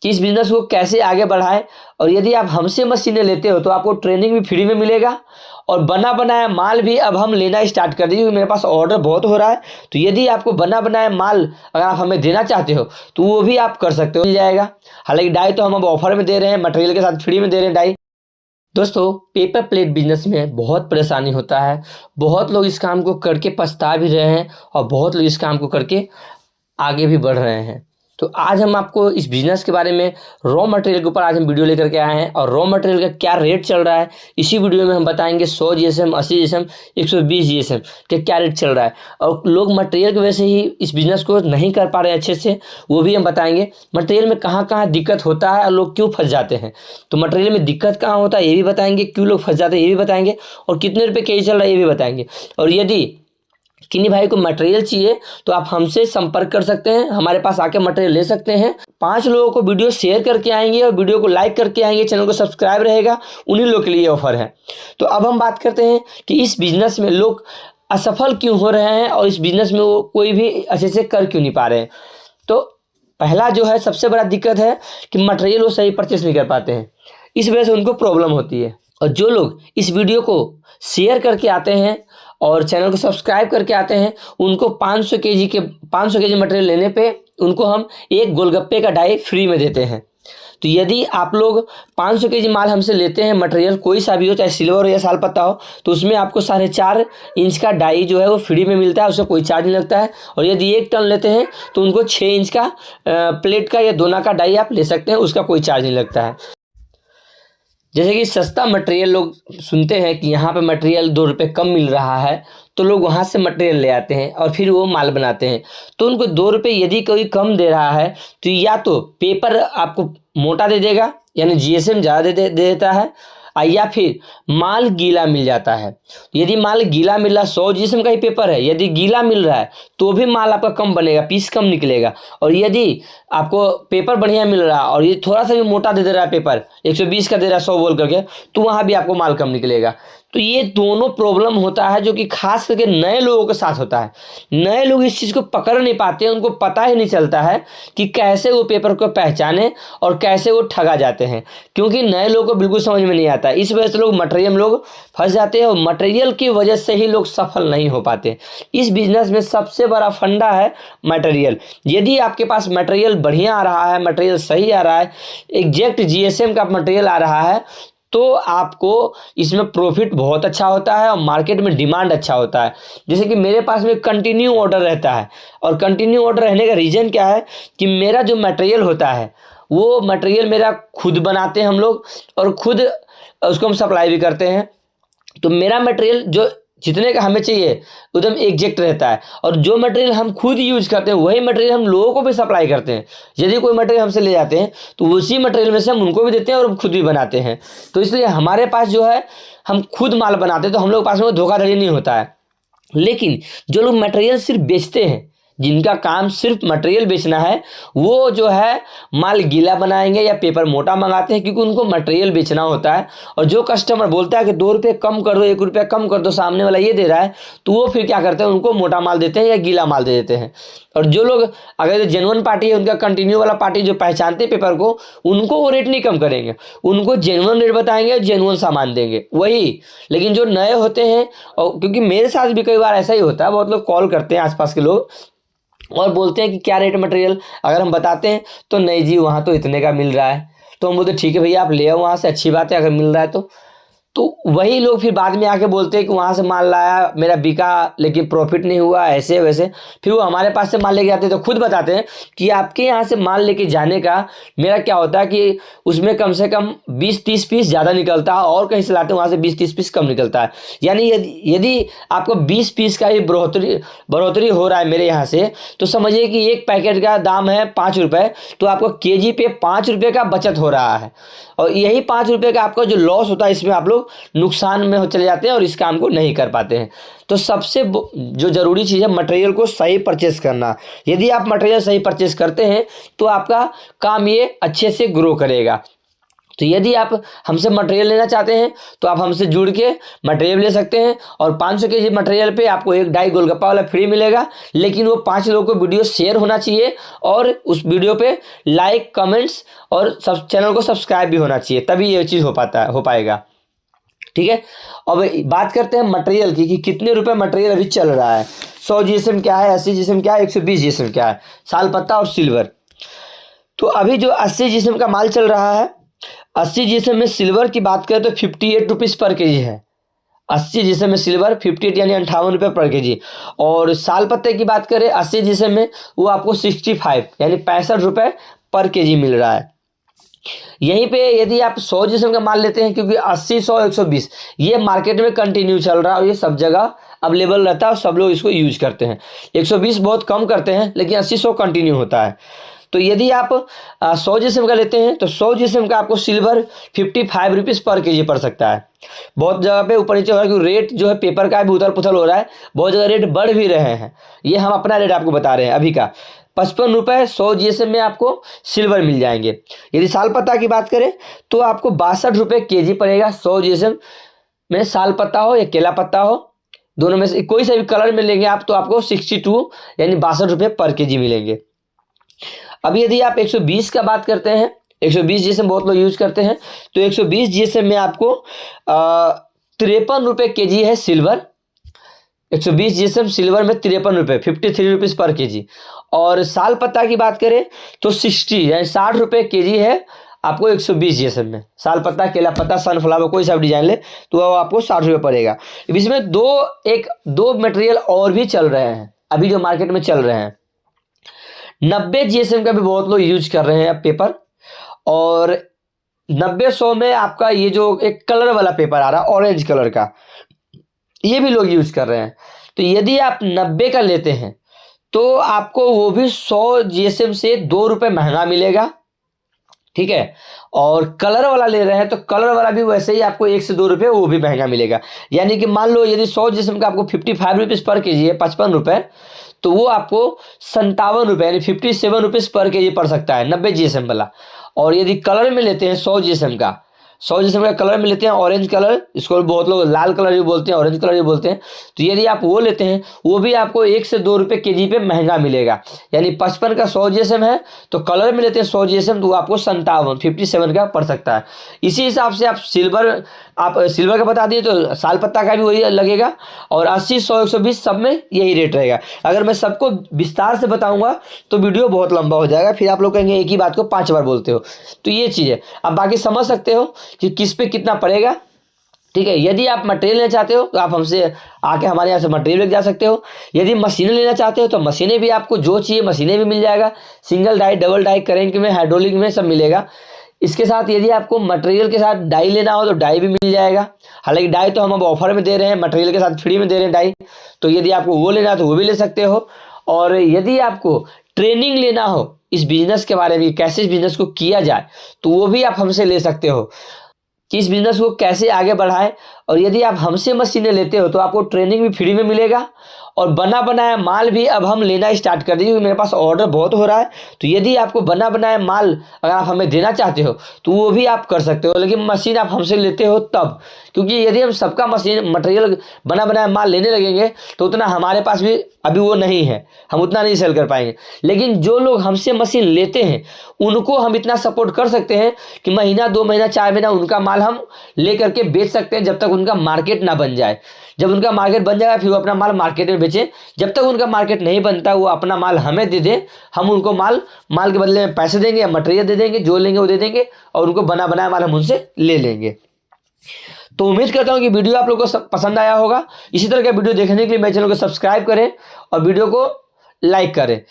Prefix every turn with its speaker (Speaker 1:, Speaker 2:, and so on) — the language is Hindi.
Speaker 1: कि इस बिज़नेस को कैसे आगे बढ़ाएं। और यदि आप हमसे मशीनें लेते हो तो आपको ट्रेनिंग भी फ्री में मिलेगा और बना बनाया माल भी अब हम लेना स्टार्ट कर दीजिए, क्योंकि मेरे पास ऑर्डर बहुत हो रहा है। तो यदि आपको बना बनाया माल अगर आप हमें देना चाहते हो तो वो भी आप कर सकते हो, मिल जाएगा। हालांकि डाई तो हम अब ऑफर में दे रहे हैं, मटेरियल के साथ फ्री में दे रहे हैं डाई। दोस्तों, पेपर प्लेट बिजनेस में बहुत परेशानी होता है, बहुत लोग इस काम को करके पछता भी रहे हैं और बहुत लोग इस काम को करके आगे भी बढ़ रहे हैं। तो आज हम आपको इस बिज़नेस के बारे में रॉ मटेरियल के ऊपर आज हम वीडियो लेकर के आए हैं और रॉ मटेरियल का क्या रेट चल रहा है इसी वीडियो में हम बताएंगे। 100 GSM, 80 GSM, 120 GSM के क्या रेट चल रहा है और लोग मटेरियल की वजह से ही इस बिज़नेस को नहीं कर पा रहे हैं अच्छे से, वो भी हम बताएंगे। मटेरियल में कहाँ कहाँ दिक्कत होता है और लोग क्यों फंस जाते हैं, तो मटेरियल में दिक्कत कहाँ होता है ये भी बताएंगे, क्यों लोग फंस जाते हैं ये भी बताएंगे और कितने रुपये केजी चल रहा है ये भी बताएंगे। और यदि किन्हीं भाई को मटेरियल चाहिए तो आप हमसे संपर्क कर सकते हैं, हमारे पास आके मटेरियल ले सकते हैं। 5 लोगों को वीडियो शेयर करके आएंगे और वीडियो को लाइक करके आएंगे, चैनल को सब्सक्राइब रहेगा, उन्हीं लोगों के लिए ऑफर है। तो अब हम बात करते हैं कि इस बिजनेस में लोग असफल क्यों हो रहे हैं और इस बिजनेस में वो कोई भी अच्छे से कर क्यों नहीं पा रहे हैं। तो पहला जो है सबसे बड़ा दिक्कत है कि मटेरियल वो सही परचेस नहीं कर पाते हैं, इस वजह से उनको प्रॉब्लम होती है। और जो लोग इस वीडियो को शेयर करके आते हैं और चैनल को सब्सक्राइब करके आते हैं उनको 500 केजी मटेरियल लेने पे उनको हम एक गोलगप्पे का डाई फ्री में देते हैं। तो यदि आप लोग 500 केजी माल हमसे लेते हैं, मटेरियल कोई सा भी हो, चाहे सिल्वर हो या साल पत्ता हो, तो उसमें आपको 4.5 इंच का डाई जो है वो फ्री में मिलता है, उससे कोई चार्ज नहीं लगता है। और यदि 1 टन लेते हैं तो उनको 6 इंच का प्लेट का या दोना का डाई आप ले सकते हैं, उसका कोई चार्ज नहीं लगता है। जैसे कि सस्ता मटेरियल लोग सुनते हैं कि यहाँ पे मटेरियल 2 रुपये कम मिल रहा है तो लोग वहाँ से मटेरियल ले आते हैं और फिर वो माल बनाते हैं। तो उनको 2 रुपये यदि कोई कम दे रहा है तो या तो पेपर आपको मोटा दे देगा यानी GSM ज़्यादा दे देता है, या फिर माल गीला मिल जाता है। यदि माल गीला मिल रहा है, 100 GSM का ही पेपर है, यदि गीला मिल रहा है तो भी माल आपका कम बनेगा, पीस कम निकलेगा। और यदि आपको पेपर बढ़िया मिल रहा है और ये थोड़ा सा भी मोटा दे रहा है, पेपर 120 का दे रहा है 100 बोल करके, तो वहाँ भी आपको माल कम निकलेगा। तो ये दोनों प्रॉब्लम होता है जो कि खास करके नए लोगों के साथ होता है। नए लोग इस चीज़ को पकड़ नहीं पाते हैं, उनको पता ही नहीं चलता है कि कैसे वो पेपर को पहचाने और कैसे वो ठगा जाते हैं, क्योंकि नए लोगों को बिल्कुल समझ में नहीं आता। इस वजह से लोग मटेरियल में लोग फंस जाते हैं और मटेरियल की वजह से ही लोग सफल नहीं हो पाते। इस बिजनेस में सबसे बड़ा फंडा है मटेरियल। यदि आपके पास मटेरियल बढ़िया आ रहा है, मटेरियल सही आ रहा है, एग्जैक्ट GSM का मटेरियल आ रहा है, तो आपको इसमें प्रॉफिट बहुत अच्छा होता है और मार्केट में डिमांड अच्छा होता है। जैसे कि मेरे पास में कंटिन्यू ऑर्डर रहता है और कंटिन्यू ऑर्डर रहने का रीज़न क्या है कि मेरा जो मटेरियल होता है वो मटेरियल मेरा खुद बनाते हैं हम लोग और खुद उसको हम सप्लाई भी करते हैं। तो मेरा मटेरियल जो जितने का हमें चाहिए एकदम एग्जैक्ट रहता है और जो मटेरियल हम खुद यूज करते हैं वही मटेरियल हम लोगों को भी सप्लाई करते हैं। यदि कोई मटेरियल हमसे ले जाते हैं तो उसी मटेरियल में से हम उनको भी देते हैं और हम खुद भी बनाते हैं। तो इसलिए हमारे पास जो है हम खुद माल बनाते हैं तो हम लोग के पास में धोखाधड़ी नहीं होता है। लेकिन जो लोग मटेरियल सिर्फ बेचते हैं, जिनका काम सिर्फ मटेरियल बेचना है, वो जो है माल गीला बनाएंगे या पेपर मोटा मंगाते हैं, क्योंकि उनको मटेरियल बेचना होता है। और जो कस्टमर बोलता है कि 2 रुपये कम कर दो, 1 रुपया कम कर दो, सामने वाला ये दे रहा है, तो वो फिर क्या करते हैं, उनको मोटा माल देते हैं या गीला माल दे देते हैं। और जो लोग अगर जेन्युइन पार्टी है, उनका कंटिन्यू वाला पार्टी जो पहचानते हैं पेपर को, उनको वो रेट नहीं कम करेंगे, उनको जेन्युइन रेट बताएंगे और जेन्युइन सामान देंगे वही। लेकिन जो नए होते हैं, और क्योंकि मेरे साथ भी कई बार ऐसा ही होता है, बहुत लोग कॉल करते हैं आसपास के लोग और बोलते हैं कि क्या रेट मटेरियल, अगर हम बताते हैं तो नहीं जी वहाँ तो इतने का मिल रहा है। तो हम बोलते ठीक है भैया आप ले आओ वहाँ से, अच्छी बात है अगर मिल रहा है तो वही लोग फिर बाद में आके बोलते हैं कि वहाँ से माल लाया, मेरा बिका लेकिन प्रॉफिट नहीं हुआ, ऐसे वैसे। फिर वो हमारे पास से माल लेके आते हैं तो खुद बताते हैं कि आपके यहाँ से माल लेके जाने का मेरा क्या होता है कि उसमें कम से कम 20-30 पीस ज़्यादा निकलता है और कहीं से लाते हैं वहाँ से 20-30 पीस कम निकलता है। यानी यदि आपको 20 पीस का ही बढ़ोतरी हो रहा है मेरे यहाँ से, तो समझिए कि एक पैकेट का दाम है 5 रुपये, तो आपको केजी पे 5 रुपये का बचत हो रहा है। और यही 5 रुपये का आपका जो लॉस होता है, इसमें आप लोग नुकसान में चले जाते हैं और इस काम को नहीं कर पाते हैं। तो सबसे जो ज़रूरी चीज़ है मटेरियल को सही परचेस करना। यदि आप मटेरियल सही परचेस करते हैं तो आपका काम ये अच्छे से ग्रो करेगा। तो यदि आप हमसे मटेरियल लेना चाहते हैं तो आप हमसे जुड़ के मटेरियल ले सकते हैं और 500 केजी मटेरियल पे आपको एक डाई गोलगप्पा वाला फ्री मिलेगा। लेकिन वो 5 लोगों को वीडियो शेयर होना चाहिए और उस वीडियो पे लाइक, कमेंट्स और सब चैनल को सब्सक्राइब भी होना चाहिए, तभी ये चीज़ हो पाएगा। ठीक है। अब बात करते हैं मटेरियल की कि कितने रुपए मटेरियल अभी चल रहा है। 100 जीएसएम क्या है, 80 जीएसएम क्या है, 120 जीएसएम क्या है, साल पत्ता और सिल्वर। तो अभी जो 80 जीएसएम का माल चल रहा है, 80 जीएसएम में सिल्वर की बात करें तो 58 रुपीज़ पर केजी है। 80 जीएसएम में सिल्वर 58 यानी 58 रुपये पर केजी। और साल पत्ते की बात करें 80 जीएसएम में वो आपको 65 यानी 65 रुपये पर केजी मिल रहा है। यहीं पे यदि आप 100 जीएसएम का माल लेते हैं, क्योंकि 80, 100, 120 ये मार्केट में कंटिन्यू चल रहा है और ये सब जगह अवेलेबल रहता है और सब लोग इसको यूज करते हैं। 120 बहुत कम करते हैं, लेकिन 80, 100 कंटिन्यू होता है। तो यदि आप 100 जीएसएम का लेते हैं तो 100 जीएसएम का आपको सिल्वर 55 रुपीज़ पर केजी पड़ सकता है। बहुत जगह पे ऊपर नीचे हो रहा है, क्योंकि रेट जो है पेपर का भी उथल पुथल हो रहा है, बहुत जगह रेट बढ़ भी रहे हैं। ये हम अपना रेट आपको बता रहे हैं अभी का। 55 रुपये 100 जीएसएम में आपको सिल्वर मिल जाएंगे। यदि साल पत्ता की बात करें तो आपको 62 रुपये केजी पड़ेगा। 100 जीएसएम में साल पत्ता हो या केला पत्ता हो, दोनों में से कोई सा भी कलर में लेंगे आप तो आपको 62 यानी 62 रुपये पर केजी मिलेंगे। अभी यदि आप 120 का बात करते हैं, 120 जीएसएम बहुत लोग यूज करते हैं, तो 120 जीएसएम में आपको 53 रुपये केजी है सिल्वर। 120 जीएसएम सिल्वर में 53 रुपये 53 रुपीज़ पर केजी। और साल पत्ता की बात करें तो 60 यानी 60 रुपये केजी है आपको 120 जीएसएम में। साल पत्ता, केला पत्ता, सनफ्लावर कोई सा भी डिजाइन ले तो वो आपको 60 रुपये पड़ेगा। इसमें दो मटेरियल और भी चल रहे हैं अभी जो मार्केट में चल रहे हैं। 90 जीएसएम का भी बहुत लोग यूज कर रहे हैं अब पेपर। और 90-100 में आपका ये जो एक कलर वाला पेपर आ रहा है ऑरेंज कलर का, ये भी लोग यूज कर रहे हैं। तो यदि आप 90 का लेते हैं तो आपको वो भी 100 जीएसएम से 2 रुपये महंगा मिलेगा। ठीक है। और कलर वाला ले रहे हैं तो कलर वाला भी वैसे ही आपको 1 से 2 रुपये वो भी महंगा मिलेगा। यानी कि मान लो यदि 100 जीएसएम का आपको 55 रुपीज़ पर केजी है, 55 रुपये, तो वो आपको 57 रुपये यानी 57 रुपीज़ पर केजी पड़ सकता है 90 जीएसएम वाला। और यदि कलर में लेते हैं 100 जीएसएम का, 100 जीएसएम का कलर में लेते हैं ऑरेंज कलर, इसको बहुत लोग लाल कलर भी बोलते हैं, ऑरेंज कलर भी बोलते हैं, तो यदि आप वो लेते हैं वो भी आपको 1 से 2 रुपये केजी पे महंगा मिलेगा। यानी 55 का 100 जीएसएम है तो कलर में लेते हैं 100 जीएसएम तो वो आपको 57 का पड़ सकता है। इसी हिसाब से आप सिल्वर का बता दिए तो साल पत्ता का भी वही लगेगा। और 80, 100, 120 सब में यही रेट रहेगा। अगर मैं सबको विस्तार से बताऊंगा तो वीडियो बहुत लंबा हो जाएगा, फिर आप लोग कहेंगे एक ही बात को 5 बार बोलते हो। तो ये चीज़ है, अब बाकी समझ सकते हो कि किस पे कितना पड़ेगा। ठीक है। यदि आप मटेरियल लेना चाहते हो तो आप हमसे आके हमारे यहाँ से मटेरियल लेके जा सकते हो। यदि मशीनें लेना चाहते हो तो मशीनें भी आपको जो चाहिए मशीनें भी मिल जाएगा। Single die, double die, current में, हाइड्रोलिक में सब मिलेगा। इसके साथ यदि आपको मटेरियल के साथ डाई लेना हो तो डाई भी मिल जाएगा। हालांकि डाई तो हम अब ऑफर में दे रहे हैं, मटेरियल के साथ फ्री में दे रहे हैं डाई, तो यदि आपको वो लेना हो तो वो भी ले सकते हो। और यदि आपको ट्रेनिंग लेना हो इस बिजनेस के बारे में, कैसे इस बिजनेस को किया जाए, तो वो भी आप हमसे ले सकते हो कि इस बिजनेस को कैसे आगे बढ़ाएं। और यदि आप हमसे मशीनें लेते हो तो आपको ट्रेनिंग भी फ्री में मिलेगा और बना बनाया माल भी अब हम लेना स्टार्ट कर दीजिए, क्योंकि मेरे पास ऑर्डर बहुत हो रहा है। तो यदि आपको बना बनाया माल अगर आप हमें देना चाहते हो तो वो भी आप कर सकते हो, लेकिन मशीन आप हमसे लेते हो तब, क्योंकि यदि हम सबका मशीन मटेरियल बना बनाया माल लेने लगेंगे तो उतना हमारे पास भी अभी वो नहीं है, हम उतना नहीं सेल कर पाएंगे। लेकिन जो लोग हमसे मशीन लेते हैं उनको हम इतना सपोर्ट कर सकते हैं कि महीना, 2 महीना, 4 महीना उनका माल हम ले करके बेच सकते हैं, जब तक उनका मार्केट ना बन जाए। जब उनका मार्केट बन जाएगा फिर वो अपना माल मार्केट में बेचें। जब तक उनका मार्केट नहीं बनता वो अपना माल हमें दे दें, हम उनको माल के बदले में पैसे देंगे या मटेरियल दे देंगे, जो लेंगे वो दे देंगे और उनको बना बनाया माल हम उनसे ले लेंगे। तो उम्मीद करता हूँ कि वीडियो आप लोगों को पसंद आया होगा। इसी तरह का वीडियो देखने के लिए मेरे चैनल को सब्सक्राइब करें और वीडियो को लाइक करें।